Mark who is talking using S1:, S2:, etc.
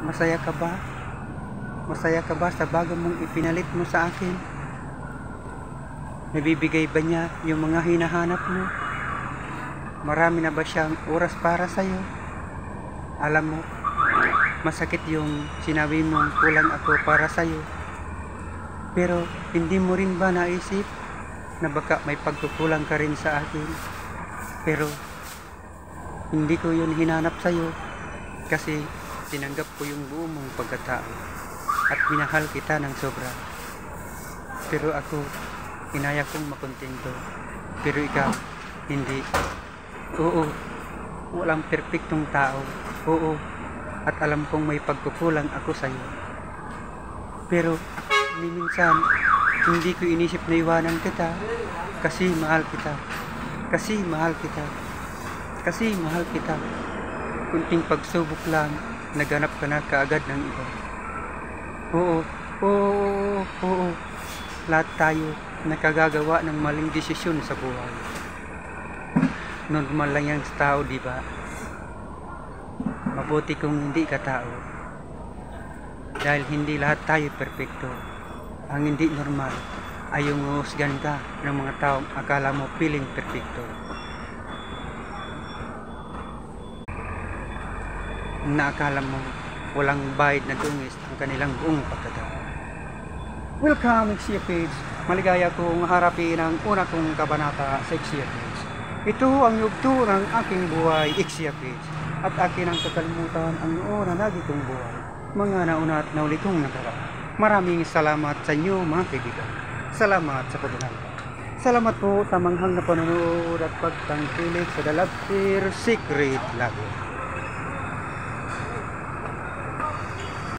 S1: Masaya ka ba? Masaya ka ba sa bago mong ipinalit mo sa akin? Nabibigay ba niya yung mga hinahanap mo? Marami na ba siyang oras para sa'yo? Alam mo, masakit yung sinabi mong kulang ako para sa'yo. Pero hindi mo rin ba naisip na baka may pagkukulang ka rin sa akin? Pero hindi ko yun hinanap sa'yo kasi tinanggap ko yung buo mong pagkatao at minahal kita ng sobra. Pero ako, inaya kong makontento. Pero ikaw, hindi. Oo, walang perpektong tao. Oo, at alam kong may pagkukulang ako sa'yo. Pero minsan, hindi ko inisip na iwanan kita kasi mahal kita. Kasi mahal kita. Kasi mahal kita. Kunting pagsubok lang, naganap ka na kaagad ng iba. Oo, oo, oo. Lahat tayo nakagagawa ng maling desisyon sa buhay. Normal lang yan sa tao, di ba? Mabuti kung hindi ka tao. Dahil hindi lahat tayo perpekto. Ang hindi normal ay yung uhusgan ka ng mga taong akala mo piling perpekto. Na akala mo walang bayad na dungis ang kanilang buong pagkatao. Welcome, Exia Page. Maligaya kong harapin ang una kong kabanata sa Exia Page. Ito ang yugto ng aking buhay, Exia Page. At akin ang kakalimutan ang noon na lagi kong buhay. Mga nauna at nauli kong nakaraan. Maraming salamat sa inyo mga kaibigan. Salamat sa pagdunal. Salamat po sa manghang na panonood at pagtangkilik sa The Love Secret Love.